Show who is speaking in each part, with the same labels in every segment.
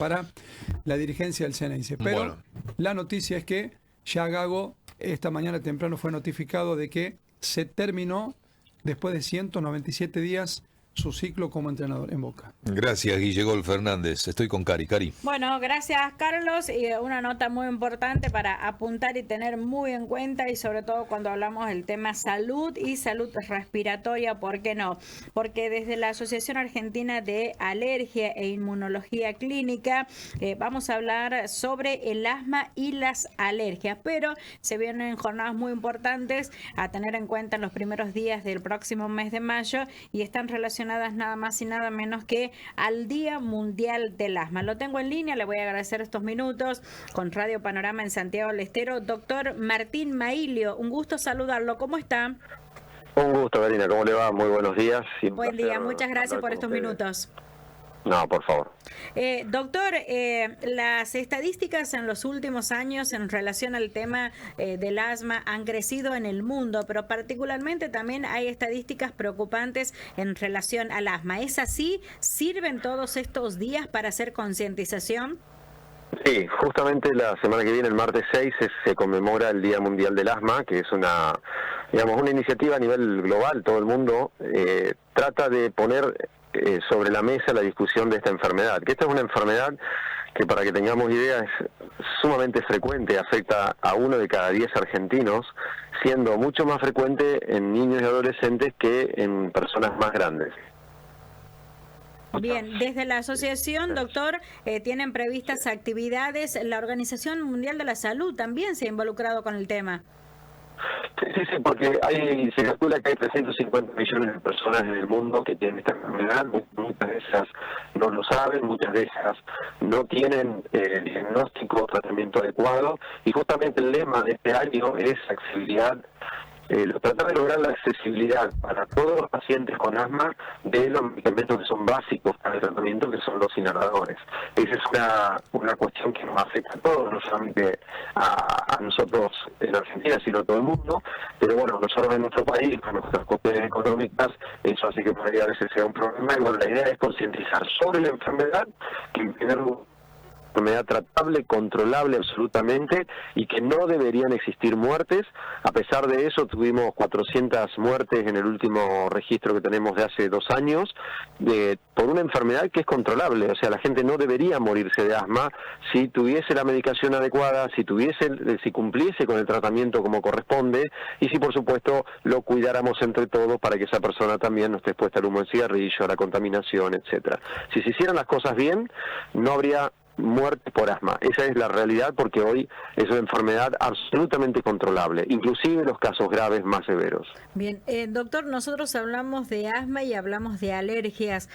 Speaker 1: para la dirigencia del CNICE. Pero
Speaker 2: Bueno.
Speaker 1: la noticia es que ya Gago esta mañana temprano fue notificado de que se terminó, después de 197 días, su ciclo como entrenador en Boca.
Speaker 2: Gracias, Guillermo Fernández. Estoy con Cari.
Speaker 3: Bueno, gracias, Carlos. Y una nota muy importante para apuntar y tener muy en cuenta, y sobre todo cuando hablamos del tema salud y salud respiratoria, ¿por qué no? Porque desde la Asociación Argentina de Alergia e Inmunología Clínica vamos a hablar sobre el asma y las alergias, pero se vienen jornadas muy importantes a tener en cuenta en los primeros días del próximo mes de mayo, y están relacionadas nada más y nada menos que al Día Mundial del Asma. Lo tengo en línea, le voy a agradecer estos minutos con Radio Panorama en Santiago del Estero, doctor Martín Mailio. Un gusto saludarlo. ¿Cómo está?
Speaker 4: Un gusto, Karina. ¿Cómo le va? Muy buenos días.
Speaker 3: Buen día, muchas gracias por estos minutos.
Speaker 4: No, por favor.
Speaker 3: Doctor, las estadísticas en los últimos años en relación al tema del asma han crecido en el mundo, pero particularmente también hay estadísticas preocupantes en relación al asma. ¿Es así? ¿Sirven todos estos días para hacer concientización?
Speaker 4: Sí, justamente la semana que viene, el martes 6, se conmemora el Día Mundial del Asma, que es una iniciativa a nivel global. Todo el mundo trata de poner sobre la mesa la discusión de esta enfermedad, que esta es una enfermedad que, para que tengamos idea, es sumamente frecuente, afecta a 1 de cada 10 argentinos, siendo mucho más frecuente en niños y adolescentes que en personas más grandes.
Speaker 3: Bien, desde la asociación, doctor, tienen previstas actividades. La Organización Mundial de la Salud también se ha involucrado con el tema.
Speaker 4: Sí, porque se calcula que hay 350 millones de personas en el mundo que tienen esta enfermedad. Muchas de esas no lo saben, muchas de esas no tienen diagnóstico o tratamiento adecuado, y justamente el lema de este año es accesibilidad. Tratar de lograr la accesibilidad para todos los pacientes con asma de los medicamentos que son básicos para el tratamiento, que son los inhaladores. Esa es una cuestión que nos afecta a todos, no solamente a nosotros en Argentina, sino a todo el mundo. Pero bueno, nosotros en nuestro país, con nuestras cuestiones económicas, eso así que podría a veces sea un problema. Y bueno, la idea es concientizar sobre la enfermedad, que en primer lugar enfermedad tratable, controlable absolutamente, y que no deberían existir muertes. A pesar de eso, tuvimos 400 muertes en el último registro que tenemos de hace 2 años, por una enfermedad que es controlable. O sea, la gente no debería morirse de asma si tuviese la medicación adecuada, si cumpliese con el tratamiento como corresponde, y si por supuesto lo cuidáramos entre todos para que esa persona también no esté expuesta al humo del cigarrillo, a la contaminación, etcétera. Si se hicieran las cosas bien, no habría muerte por asma. Esa es la realidad, porque hoy es una enfermedad absolutamente controlable, inclusive los casos graves más severos.
Speaker 3: Bien, doctor, nosotros hablamos de asma y hablamos de alergias.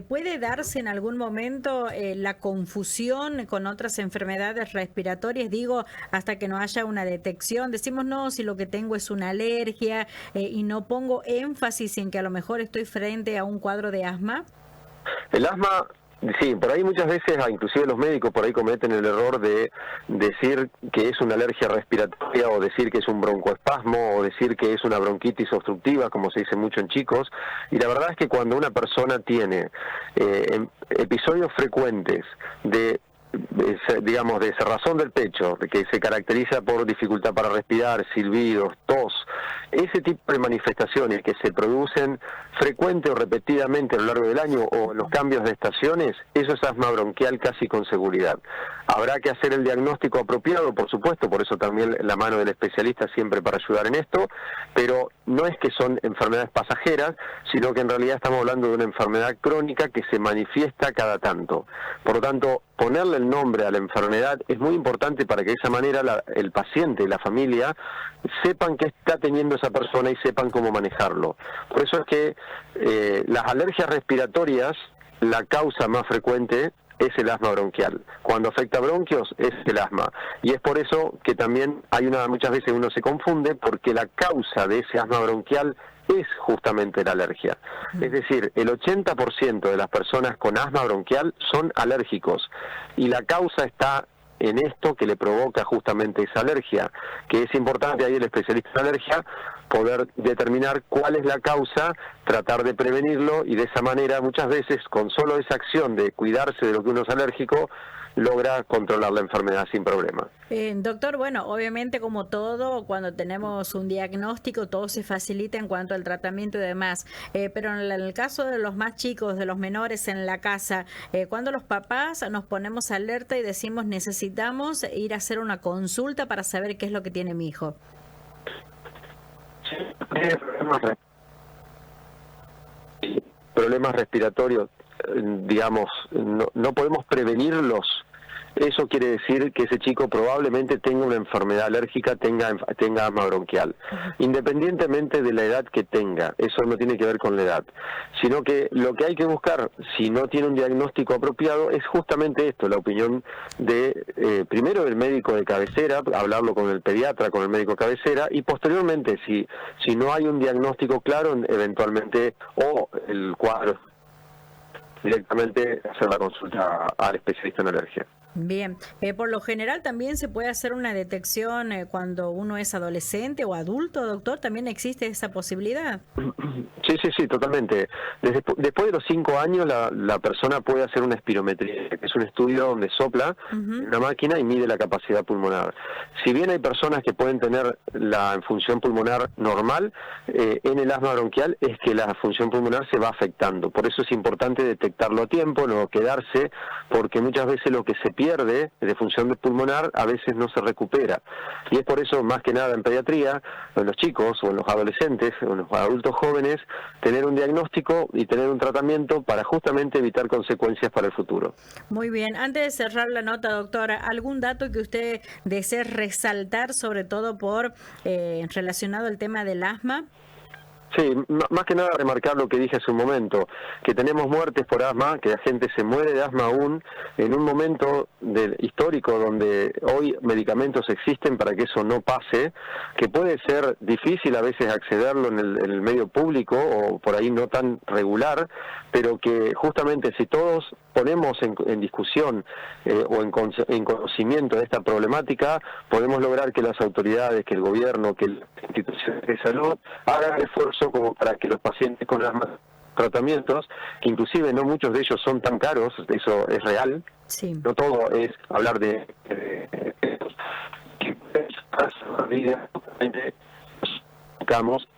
Speaker 3: ¿Puede darse en algún momento la confusión con otras enfermedades respiratorias? Digo, hasta que no haya una detección. Decimos, no, si lo que tengo es una alergia y no pongo énfasis en que a lo mejor estoy frente a un cuadro de asma.
Speaker 4: El asma... Sí, por ahí muchas veces, inclusive los médicos por ahí cometen el error de decir que es una alergia respiratoria, o decir que es un broncoespasmo, o decir que es una bronquitis obstructiva, como se dice mucho en chicos. Y la verdad es que cuando una persona tiene episodios frecuentes de cerrazón del pecho, que se caracteriza por dificultad para respirar, silbidos, tos, ese tipo de manifestaciones que se producen frecuente o repetidamente a lo largo del año, o en los cambios de estaciones, eso es asma bronquial casi con seguridad. Habrá que hacer el diagnóstico apropiado, por supuesto, por eso también la mano del especialista siempre para ayudar en esto, pero no es que son enfermedades pasajeras, sino que en realidad estamos hablando de una enfermedad crónica que se manifiesta cada tanto. Por lo tanto, ponerle el nombre a la enfermedad es muy importante para que de esa manera el paciente y la familia sepan qué está teniendo esa persona y sepan cómo manejarlo. Por eso es que las alergias respiratorias, la causa más frecuente es el asma bronquial. Cuando afecta bronquios es el asma. Y es por eso que también muchas veces uno se confunde, porque la causa de ese asma bronquial es justamente la alergia. Es decir, el 80% de las personas con asma bronquial son alérgicos, y la causa está en esto que le provoca justamente esa alergia, que es importante ahí el especialista en alergia poder determinar cuál es la causa, tratar de prevenirlo y de esa manera muchas veces con solo esa acción de cuidarse de lo que uno es alérgico, logra controlar la enfermedad sin problema.
Speaker 3: Doctor, bueno, obviamente como todo, cuando tenemos un diagnóstico, todo se facilita en cuanto al tratamiento y demás, pero en el caso de los más chicos, de los menores en la casa, cuando los papás nos ponemos alerta y decimos necesitamos ir a hacer una consulta para saber qué es lo que tiene mi hijo.
Speaker 4: Problemas respiratorios, digamos, no podemos prevenirlos. Eso quiere decir que ese chico probablemente tenga una enfermedad alérgica, tenga asma bronquial, independientemente de la edad que tenga. Eso no tiene que ver con la edad, sino que lo que hay que buscar, si no tiene un diagnóstico apropiado, es justamente esto, la opinión de primero del médico de cabecera, hablarlo con el pediatra, con el médico de cabecera, y posteriormente, si no hay un diagnóstico claro, eventualmente, o el cuadro, directamente hacer la consulta al especialista en alergia.
Speaker 3: Bien, por lo general también se puede hacer una detección cuando uno es adolescente o adulto, doctor, ¿también existe esa posibilidad?
Speaker 4: Sí, totalmente. Después de los 5 años la persona puede hacer una espirometría, que es un estudio donde sopla en una máquina y mide la capacidad pulmonar. Si bien hay personas que pueden tener la función pulmonar normal, en el asma bronquial es que la función pulmonar se va afectando. Por eso es importante detectarlo a tiempo, no quedarse, porque muchas veces lo que se pierde de función pulmonar a veces no se recupera. Y es por eso, más que nada en pediatría, en los chicos o en los adolescentes o en los adultos jóvenes, tener un diagnóstico y tener un tratamiento para justamente evitar consecuencias para el futuro.
Speaker 3: Muy bien. Antes de cerrar la nota, doctora, ¿algún dato que usted desee resaltar, sobre todo por relacionado al tema del asma?
Speaker 4: Sí, más que nada remarcar lo que dije hace un momento, que tenemos muertes por asma, que la gente se muere de asma aún en un momento histórico donde hoy medicamentos existen para que eso no pase, que puede ser difícil a veces accederlo en el medio público o por ahí no tan regular, pero que justamente si todos ponemos en discusión o en conocimiento de esta problemática, podemos lograr que las autoridades, que el gobierno, que las instituciones de salud hagan esfuerzo como para que los pacientes con asma tratamientos, que inclusive no muchos de ellos son tan caros, eso es real,
Speaker 3: sí.
Speaker 4: No todo es hablar de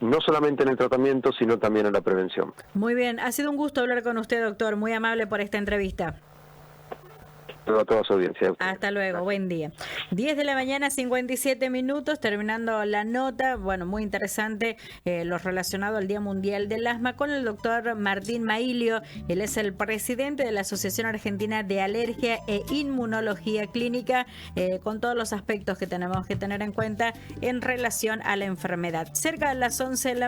Speaker 4: no solamente en el tratamiento, sino también en la prevención.
Speaker 3: Muy bien, ha sido un gusto hablar con usted, doctor, muy amable por esta entrevista.
Speaker 4: A toda su audiencia.
Speaker 3: Hasta luego, buen día. 10 de la mañana, 57 minutos, terminando la nota. Bueno, muy interesante lo relacionado al Día Mundial del Asma con el doctor Martín Mailio. Él es el presidente de la Asociación Argentina de Alergia e Inmunología Clínica, con todos los aspectos que tenemos que tener en cuenta en relación a la enfermedad. Cerca de las 11 de la